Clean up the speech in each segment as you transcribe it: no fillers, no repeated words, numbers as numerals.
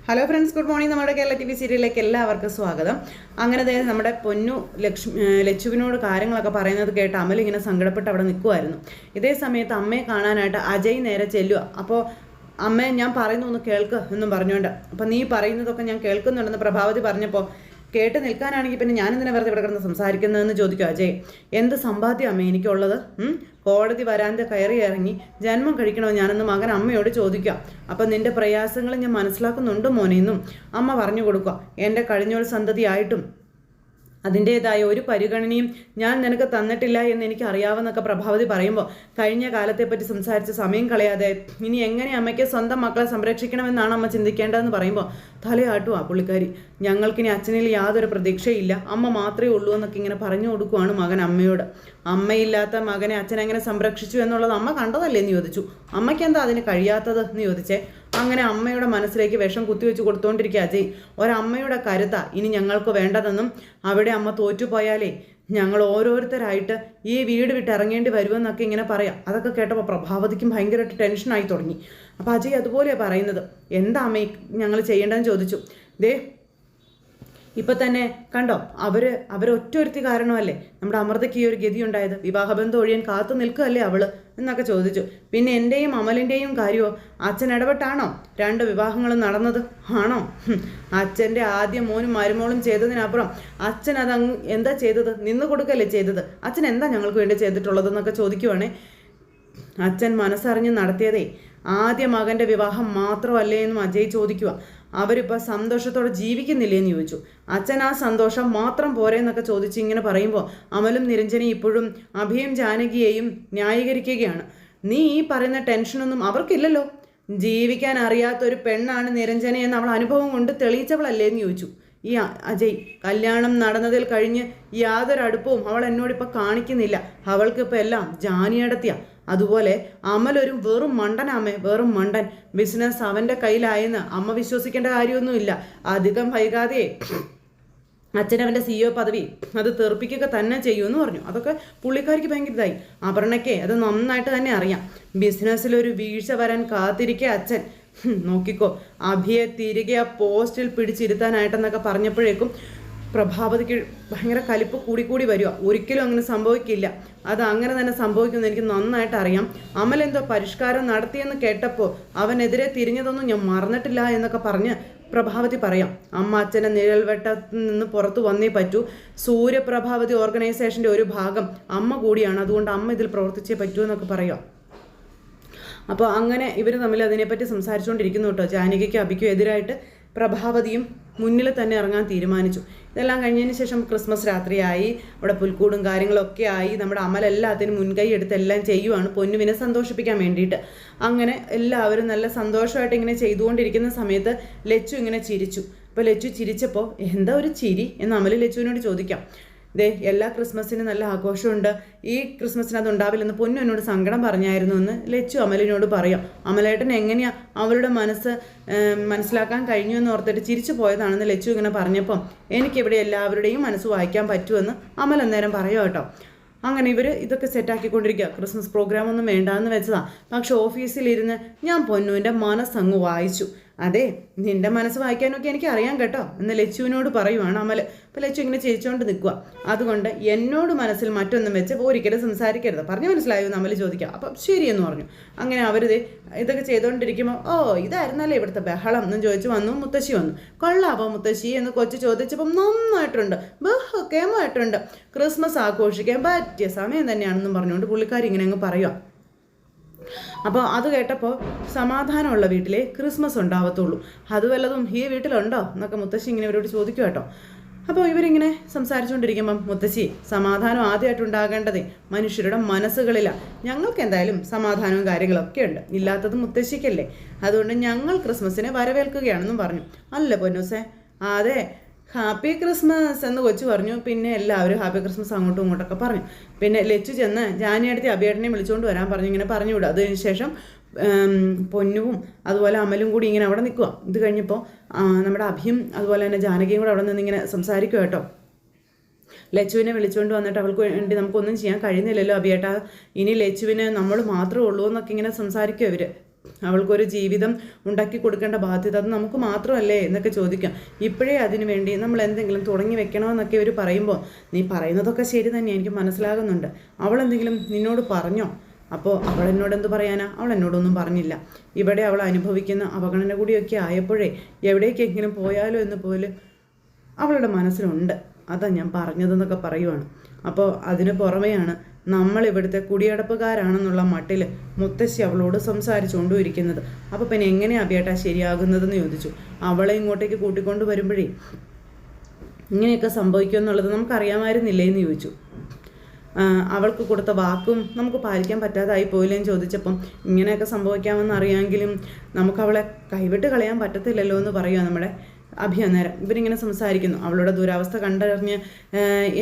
Hello friends, good morning. നമ്മുടെ Kerala TV സീരിയലിലേക്ക് എല്ലാവർക്കും സ്വാഗതം. അങ്ങനെ നമ്മുടെ പൊന്നു ലച്ചുവിനോട് കാര്യങ്ങളൊക്കെ പറയുന്നത് കേട്ട് അമൽ ഇങ്ങനെ സങ്കടപ്പെട്ട് അവിടെ നിൽക്കുമായിരുന്നു. ഇതേ സമയത്ത് അമ്മയെ കാണാനായിട്ട് അജയ് നേരെ ചെല്ലുക. അപ്പോൾ അമ്മയെ ഞാൻ പറയുന്നു ഒന്ന് കേൾക്ക് എന്നും പറഞ്ഞുകൊണ്ട്, അപ്പം നീ പറയുന്നതൊക്കെ ഞാൻ കേൾക്കുന്നുണ്ടെന്ന് പ്രഭാവതി പറഞ്ഞപ്പോൾ കേട്ട് നിൽക്കാനാണെങ്കിൽ പിന്നെ ഞാനെന്തിനാ വെറുതെ ഇവിടെ കിടന്ന് സംസാരിക്കുന്നതെന്ന് ചോദിക്കും അജയ്. എന്ത് സമ്പാദ്യം അമ്മ എനിക്കുള്ളത്? കോടതി വരാന്ത കയറി ഇറങ്ങി ജന്മം കഴിക്കണോ ഞാനെന്ന് മകൻ അമ്മയോട് ചോദിക്കുക. അപ്പം നിന്റെ പ്രയാസങ്ങൾ ഞാൻ മനസ്സിലാക്കുന്നുണ്ട് മോനെന്നും അമ്മ പറഞ്ഞു കൊടുക്കുക. എൻ്റെ കഴിഞ്ഞൊരു സന്തതിയായിട്ടും അതിൻ്റേതായ ഒരു പരിഗണനയും ഞാൻ നിനക്ക് തന്നിട്ടില്ല എന്ന് എനിക്ക് അറിയാവുന്നൊക്കെ പ്രഭാവതി പറയുമ്പോൾ, കഴിഞ്ഞ കാലത്തെപ്പറ്റി സംസാരിച്ച് സമയം കളയാതെ ഇനി എങ്ങനെ അമ്മയ്ക്ക് സ്വന്തം മക്കളെ സംരക്ഷിക്കണമെന്നാണ് അമ്മ ചിന്തിക്കേണ്ടതെന്ന് പറയുമ്പോൾ തലയാട്ടുവാ പുള്ളിക്കാരി. ഞങ്ങൾക്കിനി അച്ഛനിൽ യാതൊരു പ്രതീക്ഷയില്ല, അമ്മ മാത്രമേ ഉള്ളൂ എന്നൊക്കെ ഇങ്ങനെ പറഞ്ഞു കൊടുക്കുവാണ് മകൻ അമ്മയോട്. അമ്മയില്ലാത്ത മകനെ അച്ഛൻ എങ്ങനെ സംരക്ഷിച്ചു എന്നുള്ളത് അമ്മ കണ്ടതല്ലേ എന്ന് ചോദിച്ചു. അമ്മയ്ക്ക് എന്താ അതിന് കഴിയാത്തത് എന്ന് ചോദിച്ചേ. അങ്ങനെ അമ്മയുടെ മനസ്സിലേക്ക് വിഷം കുത്തിവെച്ച് കൊടുത്തുകൊണ്ടിരിക്കുക അജയ്. ഒരമ്മയുടെ കരുത്ത ഇനി ഞങ്ങൾക്ക് വേണ്ടതെന്നും അവിടെ അമ്മ തോറ്റുപോയാലേ ഞങ്ങൾ ഓരോരുത്തരായിട്ട് ഈ വീട് വിട്ട് ഇറങ്ങേണ്ടി വരുമെന്നൊക്കെ ഇങ്ങനെ പറയാം. അതൊക്കെ കേട്ടപ്പോൾ പ്രഭാവതിക്കും ഭയങ്കരമായിട്ട് ടെൻഷനായി തുടങ്ങി. അപ്പോൾ അജയ് അതുപോലെയാണ് പറയുന്നത്. എന്താ അമ്മ ഞങ്ങൾ ചെയ്യേണ്ടതെന്ന് ചോദിച്ചു. ഇപ്പം തന്നെ കണ്ടോ, അവരൊറ്റൊരുത്തി കാരണമല്ലേ നമ്മുടെ അമൃതയ്ക്ക് ഈ ഒരു ഗതി ഉണ്ടായത്. വിവാഹബന്ധം ഒഴിയാൻ കാത്തു നിൽക്കുകയല്ലേ അവള് എന്നൊക്കെ ചോദിച്ചു. പിന്നെ എൻ്റെയും അമലിൻ്റെയും കാര്യമോ അച്ഛൻ ഇടപെട്ടാണോ 2 വിവാഹങ്ങളും നടന്നത്? ആണോ? അച്ഛൻ്റെ ആദ്യം മോനും മരുമോളും ചെയ്തതിനപ്പുറം അച്ഛൻ എന്താ ചെയ്തത്? നിന്ന് കൊടുക്കല്ലേ ചെയ്തത്? അച്ഛൻ എന്താ ഞങ്ങൾക്ക് വേണ്ടി ചെയ്തിട്ടുള്ളതെന്നൊക്കെ ചോദിക്കുവാണേ. അച്ഛൻ മനസ്സറിഞ്ഞ് നടത്തിയതേ ആദ്യ മകൻ്റെ വിവാഹം മാത്രമല്ലേ എന്നും അജയ് ചോദിക്കുക. അവരിപ്പോൾ സന്തോഷത്തോടെ ജീവിക്കുന്നില്ലേ എന്ന് ചോദിച്ചു. അച്ഛൻ ആ സന്തോഷം മാത്രം പോരെ എന്നൊക്കെ ചോദിച്ച് ഇങ്ങനെ പറയുമ്പോൾ അമലും നിരഞ്ജനയും ഇപ്പോഴും അഭിയും ജാനകിയെയും ന്യായീകരിക്കുകയാണ്. നീ ഈ പറയുന്ന ടെൻഷനൊന്നും അവർക്കില്ലല്ലോ. ജീവിക്കാൻ അറിയാത്തൊരു പെണ്ണാണ് നിരഞ്ജന എന്ന് അവൾ അനുഭവം കൊണ്ട് തെളിയിച്ചവളല്ലേ എന്ന് ചോദിച്ചു ഈ അജയ്. കല്യാണം നടന്നതിൽ കഴിഞ്ഞ് യാതൊരു അടുപ്പവും അവൾ എന്നോടിപ്പോൾ കാണിക്കുന്നില്ല. അവൾക്കിപ്പോൾ എല്ലാം ജാനിയടത്തിയ. അതുപോലെ അമലൊരു വെറും മണ്ടനാമേ, വെറും മണ്ടൻ. ബിസിനസ് അവൻ്റെ കയ്യിലായെന്ന് അമ്മ വിശ്വസിക്കേണ്ട കാര്യമൊന്നുമില്ല. അധികം വൈകാതെ അച്ഛനവൻ്റെ CEO പദവി അത് തെറിപ്പിക്കുക തന്നെ ചെയ്യുമെന്ന് പറഞ്ഞു. അതൊക്കെ പുള്ളിക്കാരിക്ക് ഭയങ്കര ഇതായി. അപർണയ്ക്ക് അത് നന്നായിട്ട് തന്നെ അറിയാം. ബിസിനസ്സിലൊരു വീഴ്ച വരാൻ കാത്തിരിക്കുക അച്ഛൻ. നോക്കിക്കോ, അഭിയെ തിരികെ ആ പോസ്റ്റിൽ പിടിച്ചിരുത്താനായിട്ടെന്നൊക്കെ പറഞ്ഞപ്പോഴേക്കും പ്രഭാവതിക്ക് ഭയങ്കര കലിപ്പ് കൂടി വരിക. ഒരിക്കലും അങ്ങനെ സംഭവിക്കില്ല, അത് അങ്ങനെ തന്നെ സംഭവിക്കുമെന്ന് എനിക്ക് നന്നായിട്ട് അറിയാം. അമൽ എന്തോ പരിഷ്കാരം നടത്തിയെന്ന് കേട്ടപ്പോൾ അവനെതിരെ തിരിഞ്ഞതൊന്നും ഞാൻ മറന്നിട്ടില്ല എന്നൊക്കെ പറഞ്ഞ് പ്രഭാവതി പറയാം. അമ്മ അച്ഛൻ്റെ നിഴൽവെട്ടത്തിൽ നിന്ന് പുറത്തു വന്നേ പറ്റൂ. സൂര്യപ്രഭാവതി ഓർഗനൈസേഷൻ്റെ ഒരു ഭാഗം അമ്മ കൂടിയാണ്, അതുകൊണ്ട് അമ്മ ഇതിൽ പ്രവർത്തിച്ചേ പറ്റൂ എന്നൊക്കെ പറയാം. അപ്പോൾ അങ്ങനെ ഇവർ തമ്മിൽ അതിനെപ്പറ്റി സംസാരിച്ചുകൊണ്ടിരിക്കുന്നു കേട്ടോ. ജാനകിക്കും അഭിക്കും എതിരായിട്ട് പ്രഭാവതിയും മുന്നിൽ തന്നെ ഇറങ്ങാൻ തീരുമാനിച്ചു. ഇതെല്ലാം കഴിഞ്ഞതിന് ശേഷം ക്രിസ്മസ് രാത്രിയായി. അവിടെ പുൽക്കൂടും കാര്യങ്ങളൊക്കെ ആയി. നമ്മുടെ അമൽ എല്ലാത്തിനും മുൻകൈ എടുത്ത് എല്ലാം ചെയ്യുവാണ് പൊന്നുവിനെ സന്തോഷിപ്പിക്കാൻ വേണ്ടിയിട്ട്. അങ്ങനെ എല്ലാവരും നല്ല സന്തോഷമായിട്ട് ഇങ്ങനെ ചെയ്തുകൊണ്ടിരിക്കുന്ന സമയത്ത് ലച്ചു ഇങ്ങനെ ചിരിച്ചു. അപ്പോൾ ലച്ചു ചിരിച്ചപ്പോൾ എന്താ ഒരു ചിരി എന്ന് അമൽ ലച്ചുവിനോട് ചോദിക്കാം. എല്ലാ ക്രിസ്മസിനും നല്ല ആഘോഷമുണ്ട്, ഈ ക്രിസ്മസിന് അത് ഉണ്ടാവില്ലെന്ന് പൊന്നു എന്നോട് സങ്കടം പറഞ്ഞായിരുന്നു എന്ന് ലച്ചു അമലിനോട് പറയാം. അമലേട്ടൻ എങ്ങനെയാ അവളുടെ മനസ്സിലാക്കാൻ കഴിഞ്ഞു എന്ന് ഓർത്തിട്ട് ചിരിച്ചു പോയതാണെന്ന് ലച്ചു ഇങ്ങനെ പറഞ്ഞപ്പം എനിക്കിവിടെ എല്ലാവരുടെയും മനസ്സ് വായിക്കാൻ പറ്റുമെന്ന് അമൽ അന്നേരം പറയാം കേട്ടോ. അങ്ങനെ ഇവർ ഇതൊക്കെ സെറ്റാക്കിക്കൊണ്ടിരിക്കുക. ക്രിസ്മസ് പ്രോഗ്രാം ഒന്നും വേണ്ടാന്ന് വെച്ചതാണ്. പക്ഷെ ഓഫീസിലിരുന്ന് ഞാൻ പൊന്നുവിൻ്റെ മനസ്സങ്ങ് വായിച്ചു. അതെ, നിന്റെ മനസ്സ് വായിക്കാനൊക്കെ എനിക്ക് അറിയാം കേട്ടോ എന്ന് ലച്ചുവിനോട് പറയുവാണ് അമൽ. അപ്പോൾ ലച്ചു ഇങ്ങനെ ചിരിച്ചുകൊണ്ട് നിൽക്കുക. അതുകൊണ്ട് എന്നോട് മനസ്സിൽ മറ്റൊന്നും വെച്ച് ഒരിക്കലും സംസാരിക്കരുത്, പറഞ്ഞു മനസ്സിലായോ എന്ന് അമൽ ചോദിക്കുക. അപ്പം ശരിയെന്ന് പറഞ്ഞു. അങ്ങനെ അവർ ഇതൊക്കെ ചെയ്തുകൊണ്ടിരിക്കുമ്പോൾ ഇതായിരുന്നല്ലേ ഇവിടുത്തെ ബഹളം എന്നും ചോദിച്ചു വന്നു. മുത്തശ്ശി വന്നു. കൊള്ളാവോ മുത്തശ്ശി എന്ന് കൊച്ചു ചോദിച്ചപ്പം നന്നായിട്ടുണ്ട്, ബഹുക്കേമായിട്ടുണ്ട്, ക്രിസ്മസ് ആഘോഷിക്കാൻ പറ്റിയ സമയം തന്നെയാണെന്നും പറഞ്ഞുകൊണ്ട് പുള്ളിക്കാരി ഇങ്ങനെ അങ്ങ് പറയുക. അപ്പോൾ അത് കേട്ടപ്പോൾ സമാധാനമുള്ള വീട്ടിലെ ക്രിസ്മസ് ഉണ്ടാവത്തുള്ളൂ, അത് വല്ലതും ഈ വീട്ടിലുണ്ടോ എന്നൊക്കെ മുത്തശ്ശി ഇങ്ങനെ ഇവരോട് ചോദിക്കും കേട്ടോ. അപ്പോൾ ഇവരിങ്ങനെ സംസാരിച്ചുകൊണ്ടിരിക്കുമ്പം മുത്തശ്ശി, സമാധാനം ആദ്യമായിട്ടുണ്ടാകേണ്ടതേ മനുഷ്യരുടെ മനസ്സുകളിലാണ്. ഞങ്ങൾക്ക് എന്തായാലും സമാധാനവും കാര്യങ്ങളൊക്കെ ഉണ്ട്, ഇല്ലാത്തത് മുത്തശ്ശിക്കല്ലേ, അതുകൊണ്ട് ഞങ്ങൾ ക്രിസ്മസിനെ വരവേൽക്കുകയാണെന്നും പറഞ്ഞു. അല്ല പൊന്നൂസേ, അതെ, ഹാപ്പി ക്രിസ്മസ് എന്ന് കൊച്ചു പറഞ്ഞു. പിന്നെ എല്ലാവരും ഹാപ്പി ക്രിസ്മസ് അങ്ങോട്ടും ഇങ്ങോട്ടൊക്കെ പറഞ്ഞു. പിന്നെ ലച്ചു ചെന്ന് ജാനിയടുത്ത് അഭിയേട്ടനെ വിളിച്ചുകൊണ്ട് വരാൻ പറഞ്ഞു. ഇങ്ങനെ പറഞ്ഞു വിടുക. അതിനുശേഷം പൊന്നുവും അതുപോലെ അമലും കൂടി ഇങ്ങനെ അവിടെ നിൽക്കുക. ഇത് കഴിഞ്ഞപ്പോൾ നമ്മുടെ അഭിയും അതുപോലെ തന്നെ ജാനകിയും കൂടെ അവിടെ നിന്ന് ഇങ്ങനെ സംസാരിക്കുക കേട്ടോ. ലച്ചുവിനെ വിളിച്ചുകൊണ്ട് വന്നിട്ട് അവൾക്ക് വേണ്ടി നമുക്കൊന്നും ചെയ്യാൻ കഴിയുന്നില്ലല്ലോ അഭിയേട്ടാ, ഇനി ലച്ചുവിന് നമ്മൾ മാത്രമേ ഉള്ളൂ എന്നൊക്കെ ഇങ്ങനെ സംസാരിക്കും അവർ. അവൾക്കൊരു ജീവിതം ഉണ്ടാക്കി കൊടുക്കേണ്ട ബാധ്യത അത് നമുക്ക് മാത്രമല്ലേ എന്നൊക്കെ ചോദിക്കാം. ഇപ്പോഴേ അതിനു വേണ്ടി നമ്മൾ എന്തെങ്കിലും തുടങ്ങി വെക്കണമെന്നൊക്കെ ഇവർ പറയുമ്പോൾ നീ പറയുന്നതൊക്കെ ശരി തന്നെ, എനിക്ക് മനസ്സിലാകുന്നുണ്ട്. അവൾ എന്തെങ്കിലും നിന്നോട് പറഞ്ഞോ? അപ്പോൾ അവൾ എന്നോട് എന്ത് പറയാനാ? അവൾ എന്നോടൊന്നും പറഞ്ഞില്ല. ഇവിടെ അവൾ അനുഭവിക്കുന്ന അവഗണന കൂടിയൊക്കെ ആയപ്പോഴേ എവിടേക്കെങ്കിലും പോയാലോ എന്ന് പോലും അവളുടെ മനസ്സിലുണ്ട്. അതാ ഞാൻ പറഞ്ഞതെന്നൊക്കെ പറയുവാണ്. അപ്പോൾ അതിന് പുറമെയാണ് നമ്മൾ ഇവിടുത്തെ കുടിയടപ്പുകാരാണെന്നുള്ള മട്ടിൽ മുത്തശ്ശി അവളോട് സംസാരിച്ചു കൊണ്ടുമിരിക്കുന്നത്. അപ്പോൾ പിന്നെ എങ്ങനെയാണ് അഭിയേട്ടാ ശരിയാകുന്നതെന്ന് ചോദിച്ചു. അവളെ ഇങ്ങോട്ടേക്ക് കൂട്ടിക്കൊണ്ട് വരുമ്പോഴേ ഇങ്ങനെയൊക്കെ സംഭവിക്കുമെന്നുള്ളത് നമുക്കറിയാമായിരുന്നില്ലേ എന്ന് ചോദിച്ചു. അവൾക്ക് കൊടുത്ത വാക്കും നമുക്ക് പാലിക്കാൻ പറ്റാതായി പോയില്ലേന്ന് ചോദിച്ചപ്പം ഇങ്ങനെയൊക്കെ സംഭവിക്കാമെന്ന് അറിയാമെങ്കിലും നമുക്കവളെ കൈവിട്ട് കളയാൻ പറ്റത്തില്ലല്ലോ എന്ന് പറയുക നമ്മുടെ അഭിനേരം. ഇവരിങ്ങനെ സംസാരിക്കുന്നു. അവളുടെ ദുരവസ്ഥ കണ്ടറിഞ്ഞ്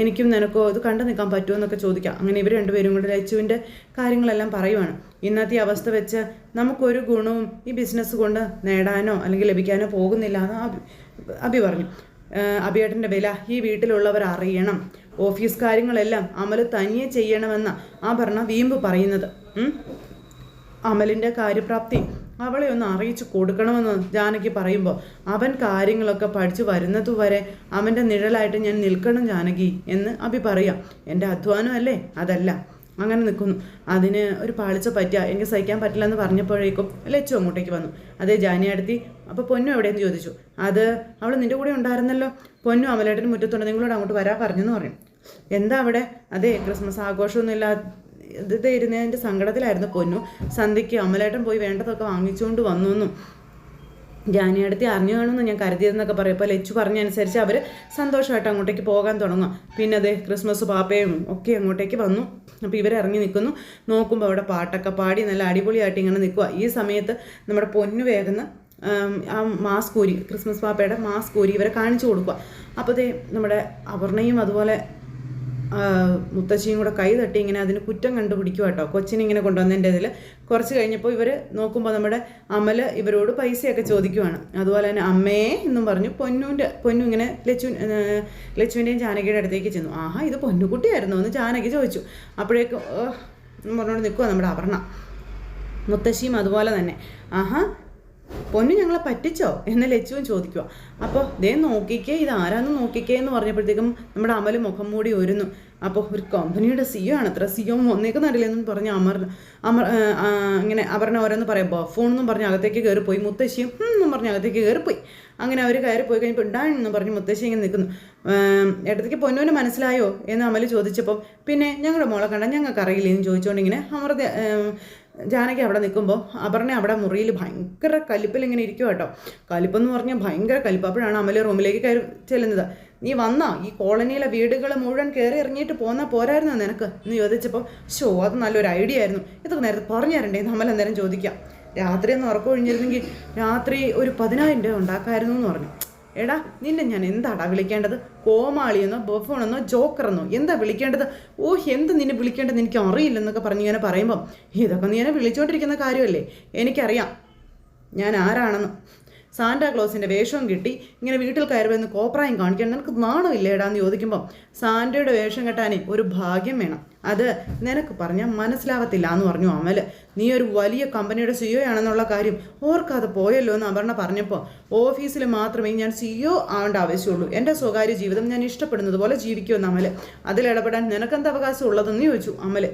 എനിക്കും നിനക്കോ ഇത് കണ്ടു നിൽക്കാൻ പറ്റുമോ എന്നൊക്കെ ചോദിക്കാം. അങ്ങനെ ഇവർ രണ്ടുപേരും കൂടി ലച്ചുവിൻ്റെ കാര്യങ്ങളെല്ലാം പറയുവാണ്. ഇന്നത്തെ അവസ്ഥ വെച്ച് നമുക്കൊരു ഗുണവും ഈ ബിസിനസ് കൊണ്ട് നേടാനോ അല്ലെങ്കിൽ ലഭിക്കാനോ പോകുന്നില്ല എന്ന് അഭി പറഞ്ഞു. അഭിയേട്ടൻ്റെ വില ഈ വീട്ടിലുള്ളവർ അറിയണം. ഓഫീസ് കാര്യങ്ങളെല്ലാം അമൽ തനിയെ ചെയ്യണമെന്ന ഭരണ വീമ്പ് പറയുന്നത്. അമലിൻ്റെ കാര്യപ്രാപ്തി അവളെ ഒന്ന് അറിയിച്ചു കൊടുക്കണമെന്ന് ജാനകി പറയുമ്പോൾ അവൻ കാര്യങ്ങളൊക്കെ പഠിച്ചു വരുന്നതുവരെ അവൻ്റെ നിഴലായിട്ട് ഞാൻ നിൽക്കണം ജാനകി എന്ന് അഭി പറയാം. എൻ്റെ അധ്വാനം അല്ലേ അതല്ല. അങ്ങനെ നിൽക്കുന്നു. അതിന് ഒരു പാളിച്ച പറ്റുക എനിക്ക് സഹിക്കാൻ പറ്റില്ല എന്ന് പറഞ്ഞപ്പോഴേക്കും ലച്ചു അങ്ങോട്ടേക്ക് വന്നു. അതേ ജാനിയടുത്തി, അപ്പോൾ പൊന്നു എവിടെയെന്ന് ചോദിച്ചു. അത് അവൾ നിൻ്റെ കൂടെ ഉണ്ടായിരുന്നല്ലോ. പൊന്നു അമലേട്ടന് മുറ്റത്തുണ്ട്, നിങ്ങളോട് അങ്ങോട്ട് വരാൻ പറഞ്ഞെന്ന് പറയും. എന്താ അവിടെ? അതെ ക്രിസ്മസ് ആഘോഷമൊന്നുമില്ല, ഇത് ഇരുന്നതിൻ്റെ സങ്കടത്തിലായിരുന്നു പൊന്നു. സന്ധ്യയ്ക്ക് അമലേട്ടൻ പോയി വേണ്ടതൊക്കെ വാങ്ങിച്ചുകൊണ്ട് വന്നു എന്നും ജാനിയടുത്ത് അറിഞ്ഞു കാണുമെന്ന് ഞാൻ കരുതിയതെന്നൊക്കെ പറയും. അപ്പോൾ ലച്ചു പറഞ്ഞനുസരിച്ച് അവർ സന്തോഷമായിട്ട് അങ്ങോട്ടേക്ക് പോകാൻ തുടങ്ങും. പിന്നെ അതേ ക്രിസ്മസ് പാപ്പയും ഒക്കെ അങ്ങോട്ടേക്ക് വന്നു. അപ്പോൾ ഇവരിറങ്ങി നിൽക്കുന്നു. നോക്കുമ്പോൾ അവിടെ പാട്ടൊക്കെ പാടി നല്ല അടിപൊളിയായിട്ട് ഇങ്ങനെ നിൽക്കുക. ഈ സമയത്ത് നമ്മുടെ പൊന്നു വേഗന്ന് ആ മാസ്ക് ഊരി, ക്രിസ്മസ് പാപ്പയുടെ മാസ്ക് ഊരി ഇവരെ കാണിച്ചു കൊടുക്കുക. അപ്പോൾ ദേ നമ്മുടെ അപർണയും അതുപോലെ മുത്തശ്ശിയും കൂടെ കൈ തട്ടി ഇങ്ങനെ അതിന് കുറ്റം കണ്ടുപിടിക്കുക കേട്ടോ, കൊച്ചിനെ ഇങ്ങനെ കൊണ്ടുവന്നതിൻ്റെ ഇതിൽ. കുറച്ച് കഴിഞ്ഞപ്പോൾ ഇവർ നോക്കുമ്പോൾ നമ്മുടെ അമൽ ഇവരോട് പൈസയൊക്കെ ചോദിക്കുവാണ്. അതുപോലെ തന്നെ അമ്മേ എന്നും പറഞ്ഞു പൊന്നു ഇങ്ങനെ ലച്ചുവിൻ്റെയും ജാനകിയുടെ അടുത്തേക്ക് ചെന്നു. ആഹാ ഇത് പൊന്നുകുട്ടിയായിരുന്നു എന്ന് ജാനകി ചോദിച്ചു. അപ്പോഴേക്കും പറഞ്ഞുകൊണ്ട് നിൽക്കുക നമ്മുടെ അപർണ. മുത്തശ്ശിയും അതുപോലെ തന്നെ ആഹാ പൊന്നു ഞങ്ങളെ പറ്റിച്ചോ എന്ന് ലച്ചുവും ചോദിക്കുക. അപ്പോൾ ദേ നോക്കിക്കേ, ഇത് ആരാന്ന് നോക്കിക്കേ എന്ന് പറഞ്ഞപ്പോഴത്തേക്കും നമ്മുടെ അമൽ മുഖം മൂടി ഒരുന്നു. അപ്പോൾ ഒരു കമ്പനിയുടെ സിഒ ആണ് അത്ര, സിഒ ഒന്നേക്കുന്നില്ലെന്നും പറഞ്ഞ് ഇങ്ങനെ അപർണ ഓരോന്ന് പറയാം. ബഫോണെന്നും പറഞ്ഞ് അകത്തേക്ക് കയറിപ്പോയി. മുത്തശ്ശിയും എന്നും പറഞ്ഞ് അകത്തേക്ക് കയറിപ്പോയി. അങ്ങനെ അവർ കയറിപ്പോയി കഴിഞ്ഞപ്പോൾ ഉണ്ടാണെന്ന് പറഞ്ഞ് മുത്തശ്ശി ഇങ്ങനെ നിൽക്കുന്നു. ഇടത്തേക്ക് പൊന്നുവിന് മനസ്സിലായോ എന്ന് അമൽ ചോദിച്ചപ്പം പിന്നെ ഞങ്ങളുടെ മോളെ കണ്ടാൽ ഞങ്ങൾക്ക് അറിയില്ലെന്ന് ചോദിച്ചുകൊണ്ട് ഇങ്ങനെ ജാനകി അവിടെ നിൽക്കുമ്പോൾ അപർണ അവിടെ മുറിയിൽ ഭയങ്കര കലിപ്പിൽ ഇങ്ങനെ ഇരിക്കും കേട്ടോ. കലിപ്പെന്ന് പറഞ്ഞാൽ ഭയങ്കര കലിപ്പ്. അപ്പോഴാണ് അമൽ റൂമിലേക്ക് കയറി ചെല്ലുന്നത്. നീ വന്നാ ഈ കോളനിയിലെ വീടുകൾ മുഴുവൻ കയറി ഇറങ്ങിയിട്ട് പോന്നാൽ പോരായിരുന്നോ നിനക്ക് എന്ന് ചോദിച്ചപ്പോൾ അത് നല്ലൊരു ഐഡിയ ആയിരുന്നു, ഇതൊക്കെ നേരത്തെ പറഞ്ഞു തരണ്ടേ നമ്മൾ അന്നേരം ചോദിക്കാം. രാത്രി ഒന്ന് ഉറക്കം ഒഴിഞ്ഞിരുന്നെങ്കിൽ രാത്രി ഒരു 10,000 രൂപ ഉണ്ടാക്കായിരുന്നു എന്ന് പറഞ്ഞു. എടാ നിന്നെ ഞാൻ എന്താടാ വിളിക്കേണ്ടത്? കോമാളിയെന്നോ ബഫോണെന്നോ ജോക്കറെന്നോ എന്താ വിളിക്കേണ്ടത്? എന്ത് നിന്നെ വിളിക്കേണ്ടത് എനിക്ക് അറിയില്ലെന്നൊക്കെ പറഞ്ഞ് ഇങ്ങനെ പറയുമ്പം ഇതൊക്കെ നീ എന്നെ വിളിച്ചുകൊണ്ടിരിക്കുന്ന കാര്യമല്ലേ, എനിക്കറിയാം ഞാൻ ആരാണെന്ന്. സാന്റാക്ലോസിൻ്റെ വേഷവും കിട്ടി ഇങ്ങനെ വീട്ടിൽ കയറി വന്ന് കോപ്രായം കാണിക്കാൻ നിനക്ക് നാണമില്ലേടാന്ന് ചോദിക്കുമ്പം സാന്റയുടെ വേഷം കെട്ടാനേ ഒരു ഭാഗ്യം വേണം, അത് നിനക്ക് പറഞ്ഞാൽ മനസ്സിലാവത്തില്ല എന്ന് പറഞ്ഞു അമൽ. നീ ഒരു വലിയ കമ്പനിയുടെ സിഇഒ ആണെന്നുള്ള കാര്യം ഓർക്കാതെ പോയല്ലോ എന്ന് അപർണ പറഞ്ഞപ്പോൾ ഓഫീസിൽ മാത്രമേ ഞാൻ സിഇഒ ആവേണ്ട ആവശ്യമുള്ളൂ, എൻ്റെ സ്വകാര്യ ജീവിതം ഞാൻ ഇഷ്ടപ്പെടുന്നത് പോലെ ജീവിക്കുമെന്ന് അമൽ. അതിലിടപെടാൻ നിനക്കെന്ത് അവകാശം ഉള്ളതെന്ന് ചോദിച്ചു അമൽ.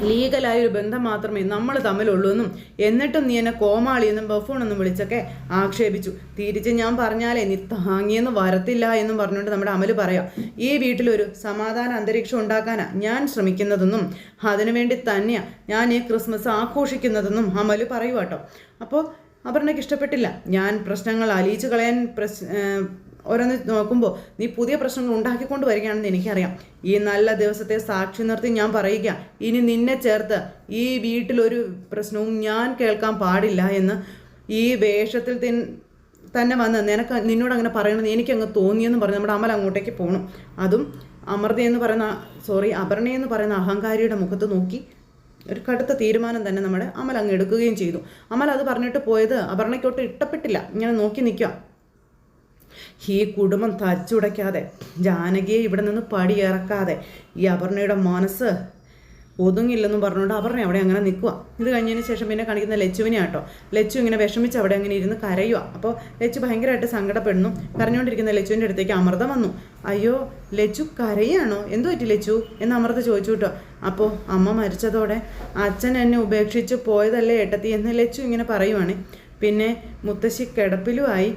ലീഗലായൊരു ബന്ധം മാത്രമേ നമ്മൾ തമ്മിലുള്ളൂ എന്നും എന്നിട്ടും നീ എന്നെ കോമാളിയെന്നും ബഫൂണെന്നും വിളിച്ചൊക്കെ ആക്ഷേപിച്ചു. തിരിച്ച് ഞാൻ പറഞ്ഞാലേ നീ താങ്ങിയെന്ന് വരത്തില്ല എന്നും പറഞ്ഞുകൊണ്ട് നമ്മുടെ അമൽ പറയാം. ഈ വീട്ടിലൊരു സമാധാന അന്തരീക്ഷം ഉണ്ടാക്കാനാണ് ഞാൻ ശ്രമിക്കുന്നതെന്നും അതിനുവേണ്ടി തന്നെയാണ് ഞാൻ ഈ ക്രിസ്മസ് ആഘോഷിക്കുന്നതെന്നും അമൽ പറയുക കേട്ടോ. അപ്പോൾ അപർണയ്ക്ക് ഇഷ്ടപ്പെട്ടില്ല. ഞാൻ പ്രശ്നങ്ങൾ അലിയിച്ച് കളയാൻ ഓരോന്ന് നോക്കുമ്പോൾ നീ പുതിയ പ്രശ്നങ്ങൾ ഉണ്ടാക്കിക്കൊണ്ട് വരികയാണെന്ന് എനിക്കറിയാം. ഈ നല്ല ദിവസത്തെ സാക്ഷി നിർത്തി ഞാൻ പറയുക, ഇനി നിന്നെ ചേർത്ത് ഈ വീട്ടിലൊരു പ്രശ്നവും ഞാൻ കേൾക്കാൻ പാടില്ല എന്ന് ഈ വേഷത്തിൽ തന്നെ വന്ന് നിന്നോട് അങ്ങനെ പറയണമെന്ന് എനിക്കങ്ങ് തോന്നിയെന്ന് പറഞ്ഞ് നമ്മുടെ അമൽ അങ്ങോട്ടേക്ക് പോകണം. അതും അപർണയെന്ന് പറയുന്ന അഹങ്കാരിയുടെ മുഖത്ത് നോക്കി ഒരു കടുത്ത തീരുമാനം തന്നെ നമ്മുടെ അമൽ അങ്ങ് എടുക്കുകയും ചെയ്തു. അമൽ അത് പറഞ്ഞിട്ട് പോയത് അപർണയ്ക്കൊട്ട് ഇഷ്ടപ്പെട്ടില്ല. ഇങ്ങനെ നോക്കി നിൽക്കുക. ഈ കുടുംബം തച്ചുടയ്ക്കാതെ ജാനകിയെ ഇവിടെ നിന്ന് പടിയിറക്കാതെ ഈ അപർണയുടെ മനസ്സ് ഒതുങ്ങില്ലെന്നും പറഞ്ഞുകൊണ്ട് അപർണ അവിടെ അങ്ങനെ നിൽക്കുക. ഇത് കഴിഞ്ഞതിന് ശേഷം പിന്നെ കാണിക്കുന്ന ലച്ചുവിനെ ആട്ടോ. ലച്ചു ഇങ്ങനെ വിഷമിച്ച് അവിടെ അങ്ങനെ ഇരുന്ന് കരയുക. അപ്പോൾ ലച്ചു ഭയങ്കരമായിട്ട് സങ്കടപ്പെടുന്നു. കരഞ്ഞുകൊണ്ടിരിക്കുന്ന ലച്ചുവിൻ്റെ അടുത്തേക്ക് അമൃത വന്നു. അയ്യോ ലച്ചു കരയാണോ, എന്തു പറ്റി ലച്ചു എന്ന് അമൃത ചോദിച്ചു കേട്ടോ. അപ്പോൾ അമ്മ മരിച്ചതോടെ അച്ഛൻ എന്നെ ഉപേക്ഷിച്ച് പോയതല്ലേ ഏട്ടത്തി എന്ന് ലച്ചു ഇങ്ങനെ പറയുവാണ്. പിന്നെ മുത്തശ്ശി കിടപ്പിലുമായി.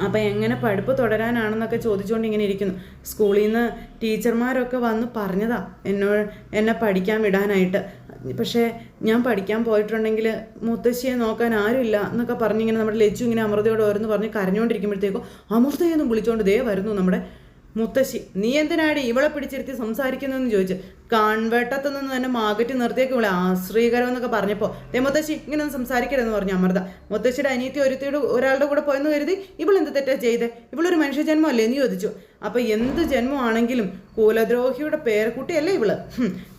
അപ്പം എങ്ങനെ പഠിപ്പ് തുടരാനാണെന്നൊക്കെ ചോദിച്ചുകൊണ്ട് ഇങ്ങനെ ഇരിക്കുന്നു. സ്കൂളിൽ നിന്ന് ടീച്ചർമാരൊക്കെ വന്ന് പറഞ്ഞതാ എന്നെ പഠിക്കാൻ വിടാനായിട്ട്. പക്ഷേ ഞാൻ പഠിക്കാൻ പോയിട്ടുണ്ടെങ്കിൽ മുത്തശ്ശിയെ നോക്കാൻ ആരുമില്ല എന്നൊക്കെ പറഞ്ഞിങ്ങനെ നമ്മുടെ ലച്ചു ഇങ്ങനെ അമൃതയോട് ഓരോന്ന് പറഞ്ഞ് കരഞ്ഞുകൊണ്ടിരിക്കുമ്പോഴത്തേക്കും അമൃതയൊന്നും വിളിച്ചുകൊണ്ട് ദേ വരുന്നു നമ്മുടെ മുത്തശ്ശി. നീ എന്തിനാടി ഇവളെ പിടിച്ചിരുത്തി സംസാരിക്കുന്നതെന്ന് ചോദിച്ചു. കാൺവെട്ടത്തു നിന്ന് തന്നെ മാകറ്റി നിർത്തിയേക്ക് ഇവിടെ ആശ്രീകരം എന്നൊക്കെ പറഞ്ഞപ്പോൾ മുത്തശ്ശി ഇങ്ങനെ ഒന്നും സംസാരിക്കരുതെന്ന് പറഞ്ഞു അമൃത. മുത്തശ്ശിയുടെ അനിയത്തി ഒരുത്തിയുടെ ഒരാളുടെ കൂടെ പോയെന്ന് കരുതി ഇവൾ എന്ത് തെറ്റാ ചെയ്തേ? ഇവളൊരു മനുഷ്യജന്മം അല്ലേ എന്ന് ചോദിച്ചു. അപ്പോൾ എന്ത് ജന്മമാണെങ്കിലും കുലദ്രോഹിയുടെ പേരക്കുട്ടിയല്ലേ ഇവള്.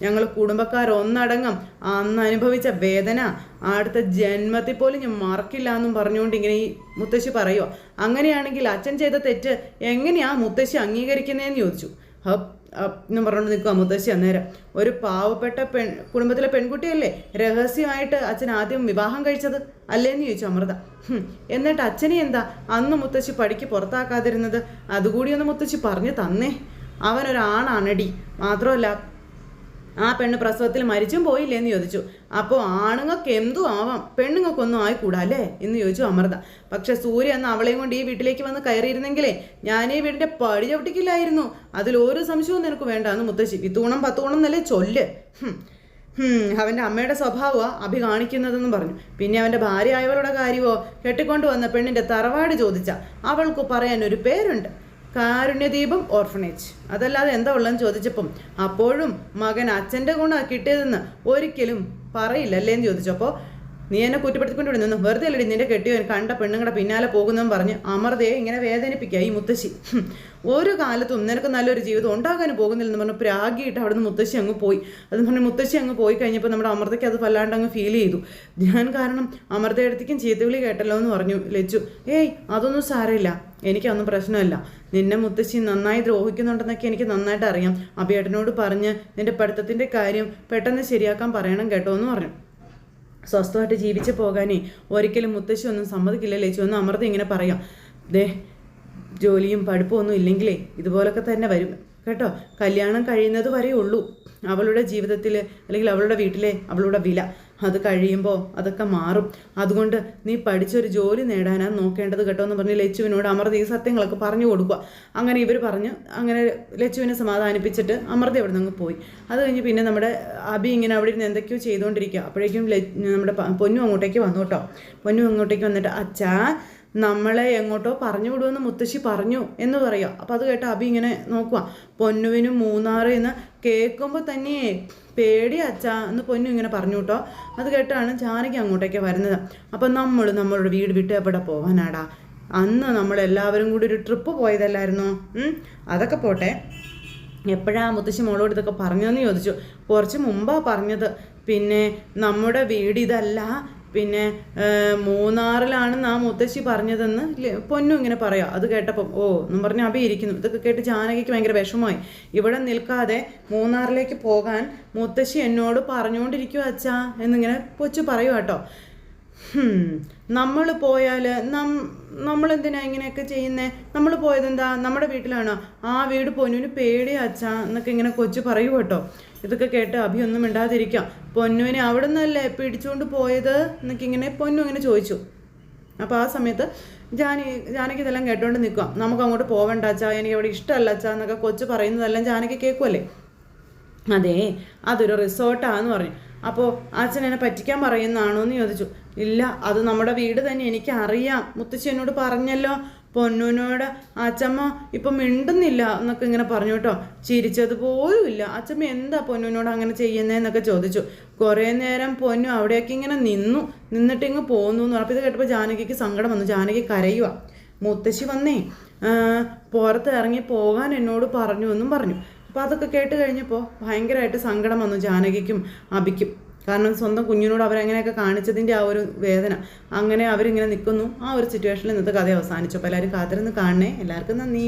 ഞങ്ങൾ കുടുംബക്കാരൊന്നടങ്കം അന്ന് അനുഭവിച്ച വേദന അടുത്ത ജന്മത്തിൽ പോലും ഞാൻ മറക്കില്ല എന്നും പറഞ്ഞുകൊണ്ട് ഇങ്ങനെ ഈ മുത്തശ്ശി പറയുമോ. അങ്ങനെയാണെങ്കിൽ അച്ഛൻ ചെയ്ത തെറ്റ് എങ്ങനെയാ മുത്തശ്ശി അംഗീകരിക്കുന്നതെന്ന് ചോദിച്ചു. എന്നും പറഞ്ഞുകൊണ്ട് നിൽക്കുക മുത്തശ്ശി. അന്നേരം ഒരു പാവപ്പെട്ട കുടുംബത്തിലെ പെൺകുട്ടിയല്ലേ രഹസ്യമായിട്ട് അച്ഛൻ ആദ്യം വിവാഹം കഴിച്ചത് അല്ലേന്ന് ചോദിച്ചു അമൃത. എന്നിട്ട് അച്ഛനെ എന്താ അന്ന് മുത്തശ്ശി പടിക്ക് പുറത്താക്കാതിരുന്നത്? അതുകൂടി ഒന്ന് മുത്തശ്ശി പറഞ്ഞു തന്നേ. അവനൊരാണാണടി, മാത്രമല്ല ആ പെണ്ണ് പ്രസവത്തിൽ മരിച്ചും പോയില്ലേന്ന് ചോദിച്ചു. അപ്പോൾ ആണുങ്ങൾക്ക് എന്തും ആവാം, പെണ്ണുങ്ങൾക്കൊന്നും ആയിക്കൂടാ അല്ലേ എന്ന് ചോദിച്ചു അമൃത. പക്ഷെ സൂര്യ അന്ന് അവളെയും കൊണ്ട് ഈ വീട്ടിലേക്ക് വന്ന് കയറിയിരുന്നെങ്കിലേ ഞാൻ ഈ വീടിൻ്റെ പടി ചവിട്ടിക്കില്ലായിരുന്നു, അതിലൊരു സംശയവും നിനക്ക് വേണ്ട എന്ന് മുത്തശ്ശി. 10 എന്നല്ലേ ചൊല്ല്. അവൻ്റെ അമ്മയുടെ സ്വഭാവമാണ് അഭി കാണിക്കുന്നതെന്ന് പറഞ്ഞു. പിന്നെ അവൻ്റെ ഭാര്യ ആയവളുടെ കാര്യമോ കെട്ടിക്കൊണ്ട് വന്ന പെണ്ണിൻ്റെ തറവാട് ചോദിച്ച അവൾക്ക് പറയാനൊരു പേരുണ്ട്, കാരുണ്യദീപം ഓർഫനേജ്. അതല്ലാതെ എന്താ ഉള്ളതെന്ന് ചോദിച്ചപ്പം അപ്പോഴും മകൻ അച്ഛൻ്റെ ഗുണം കിട്ടിയതെന്ന് ഒരിക്കലും പറയില്ലല്ലേന്ന് ചോദിച്ചു. അപ്പോൾ നീ എന്നെ കുറ്റപ്പെടുത്തിക്കൊണ്ട് നിന്നു, വെറുതെ അല്ലടി നിന്റെ കെട്ടിയോ കണ്ട പെണ്ണുങ്ങളുടെ പിന്നാലെ പോകുന്നതെന്ന് പറഞ്ഞ് അമൃതയെ ഇങ്ങനെ വേദനിപ്പിക്കുക ഈ മുത്തശ്ശി. ഒരു കാലത്തും നിനക്ക് നല്ലൊരു ജീവിതം ഉണ്ടാകാനും പോകുന്നില്ലെന്ന് പറഞ്ഞ് പ്രാഗിയിട്ട് അവിടെ നിന്ന് മുത്തശ്ശി അങ്ങ് പോയി. അത് പറഞ്ഞ് മുത്തശ്ശി അങ്ങ് പോയി കഴിഞ്ഞപ്പോൾ നമ്മുടെ അമൃതയ്ക്ക് അത് വല്ലാണ്ട് അങ്ങ് ഫീൽ ചെയ്തു. ഞാൻ കാരണം അമൃതയെടുത്തേക്കും ചീത്തവിളി കേട്ടല്ലോ എന്ന് പറഞ്ഞു ലച്ചു. അതൊന്നും സാരമില്ല, എനിക്കൊന്നും പ്രശ്നമല്ല. നിന്നെ മുത്തശ്ശി നന്നായി ദ്രോഹിക്കുന്നുണ്ടെന്നൊക്കെ എനിക്ക് നന്നായിട്ട് അറിയാം. അഭിയേട്ടനോട് പറഞ്ഞ് നിന്റെ പഠിത്തത്തിൻ്റെ കാര്യം പെട്ടെന്ന് ശരിയാക്കാൻ പറയണം കേട്ടോ എന്ന് പറഞ്ഞു. സ്വസ്ഥമായിട്ട് ജീവിച്ച് പോകാനേ ഒരിക്കലും മുത്തശ്ശി ഒന്നും സമ്മതിക്കില്ല ലച്ചു എന്ന് അമൃത ഇങ്ങനെ പറയാം. ജോലിയും പഠിപ്പും ഒന്നും ഇല്ലെങ്കിലേ ഇതുപോലൊക്കെ തന്നെ വരും കേട്ടോ. കല്യാണം കഴിയുന്നത് വരെ ഉള്ളൂ അവളുടെ ജീവിതത്തിൽ അല്ലെങ്കിൽ അവളുടെ വീട്ടിലെ അവളുടെ വില. അത് കഴിയുമ്പോൾ അതൊക്കെ മാറും. അതുകൊണ്ട് നീ പഠിച്ചൊരു ജോലി നേടാനാണ് നോക്കേണ്ടത് കേട്ടോ എന്ന് പറഞ്ഞ് ലച്ചുവിനോട് അമൃത ഈ സത്യങ്ങളൊക്കെ പറഞ്ഞു കൊടുക്കുക. അങ്ങനെ ഇവർ പറഞ്ഞ് അങ്ങനെ ലച്ചുവിനെ സമാധാനിപ്പിച്ചിട്ട് അമൃത അവിടെ നിന്ന് പോയി. അത് കഴിഞ്ഞ് പിന്നെ നമ്മുടെ അബി ഇങ്ങനെ അവിടെ ഇരുന്ന് എന്തൊക്കെയോ ചെയ്തുകൊണ്ടിരിക്കുക. അപ്പോഴേക്കും നമ്മുടെ പൊന്നു അങ്ങോട്ടേക്ക് വന്നു കേട്ടോ. പൊന്നു അങ്ങോട്ടേക്ക് വന്നിട്ട് അച്ഛാ നമ്മളെ എങ്ങോട്ടോ പറഞ്ഞു വിടുമെന്ന് മുത്തശ്ശി പറഞ്ഞു എന്ന് പറയുക. അപ്പോൾ അത് കേട്ട് അബി ഇങ്ങനെ നോക്കുക. പൊന്നുവിനും മൂന്നാറിൽ നിന്ന് കേൾക്കുമ്പോൾ തന്നെ പേടി അച്ഛാ എന്ന് പൊന്നു ഇങ്ങനെ പറഞ്ഞു കേട്ടോ. അത് കേട്ടാണ് ജാനകി അങ്ങോട്ടേക്ക് വരുന്നത്. അപ്പം നമ്മളുടെ വീട് വിട്ട് എവിടെ പോകാനാടാ? അന്ന് നമ്മളെല്ലാവരും കൂടി ഒരു ട്രിപ്പ് പോയതല്ലായിരുന്നോ? അതൊക്കെ പോട്ടെ, എപ്പോഴാ മുത്തശ്ശി മോളോട് ഇതൊക്കെ പറഞ്ഞതെന്ന് ചോദിച്ചു. കുറച്ച് മുമ്പാണ് പറഞ്ഞത്. പിന്നെ നമ്മുടെ വീട് ഇതല്ല, പിന്നെ മൂന്നാറിലാണെന്ന് ആ മുത്തശ്ശി പറഞ്ഞതെന്ന് പൊന്നു ഇങ്ങനെ പറയാം. അത് കേട്ടപ്പം എന്നും പറഞ്ഞ് അഭി ഇരിക്കുന്നു. ഇതൊക്കെ കേട്ട് ജാനകിക്ക് ഭയങ്കര വിഷമമായി. ഇവിടെ നിൽക്കാതെ മൂന്നാറിലേക്ക് പോകാൻ മുത്തശ്ശി എന്നോട് പറഞ്ഞുകൊണ്ടിരിക്കുക അച്ഛാ എന്നിങ്ങനെ കൊച്ചു പറയുക കേട്ടോ. നമ്മൾ പോയാൽ നമ്മളെന്തിനാ ഇങ്ങനെയൊക്കെ ചെയ്യുന്നേ? നമ്മൾ പോയതെന്താ നമ്മുടെ വീട്ടിലാണോ? ആ വീട് പൊന്നുവിന് പേടിയാ അച്ഛാ എന്നൊക്കെ ഇങ്ങനെ കൊച്ചു പറയൂ കേട്ടോ. ഇതൊക്കെ കേട്ട് അഭി ഒന്നും മിണ്ടാതിരിക്കാം. പൊന്നുവിനെ അവിടെ നിന്നല്ലേ പിടിച്ചുകൊണ്ട് പോയത് എന്നൊക്കെ ഇങ്ങനെ പൊന്നു ഇങ്ങനെ ചോദിച്ചു. അപ്പോൾ ആ സമയത്ത് ജാനകി ഇതെല്ലാം കേട്ടോണ്ട് നിൽക്കുക. നമുക്ക് അങ്ങോട്ട് പോകണ്ട അച്ഛാ, എനിക്ക് അവിടെ ഇഷ്ടമല്ല അച്ഛാ എന്നൊക്കെ കൊച്ചു പറയുന്നതെല്ലാം ജാനകി കേൾക്കുമല്ലേ. അതെ, അതൊരു റിസോർട്ടാന്ന് പറഞ്ഞു. അപ്പോൾ അച്ഛൻ എന്നെ പറ്റിക്കാൻ പറയുന്നതാണോ എന്ന് ചോദിച്ചു. ഇല്ല, അത് നമ്മുടെ വീട് തന്നെ, എനിക്കറിയാം, മുത്തശ്ശി എന്നോട് പറഞ്ഞല്ലോ. പൊന്നുവിനോട് അച്ഛമ്മ ഇപ്പം മിണ്ടുന്നില്ല എന്നൊക്കെ ഇങ്ങനെ പറഞ്ഞു കേട്ടോ. ചിരിച്ചത് പോലും ഇല്ല. അച്ഛമ്മ എന്താ പൊന്നുവിനോട് അങ്ങനെ ചെയ്യുന്നതെന്നൊക്കെ ചോദിച്ചു. കുറേ നേരം പൊന്നു അവിടെയൊക്കെ ഇങ്ങനെ നിന്നിട്ട് ഇങ്ങ് പോന്നു എന്ന് പറഞ്ഞു. അപ്പോൾ ഇത് കേട്ടപ്പോൾ ജാനകിക്ക് സങ്കടം വന്നു. ജാനകി കരയുക. മുത്തശ്ശി വന്നേ പുറത്ത് ഇറങ്ങി പോകാൻ എന്നോട് പറഞ്ഞു എന്നും പറഞ്ഞു. അപ്പോൾ അതൊക്കെ കേട്ട് കഴിഞ്ഞപ്പോൾ ഭയങ്കരമായിട്ട് സങ്കടം വന്നു ജാനകിക്കും അഭിക്കും. കാരണം സ്വന്തം കുഞ്ഞിനോട് അവരങ്ങനെയൊക്കെ കാണിച്ചതിൻ്റെ ആ ഒരു വേദന. അങ്ങനെ അവരിങ്ങനെ നിൽക്കുന്നു. ആ ഒരു സിറ്റുവേഷനിൽ ഇന്നത്തെ കഥ അവസാനിച്ചു. അപ്പോൾ എല്ലാവരും കാത്തിരുന്ന് കാണണേ. എല്ലാവർക്കും നന്ദി.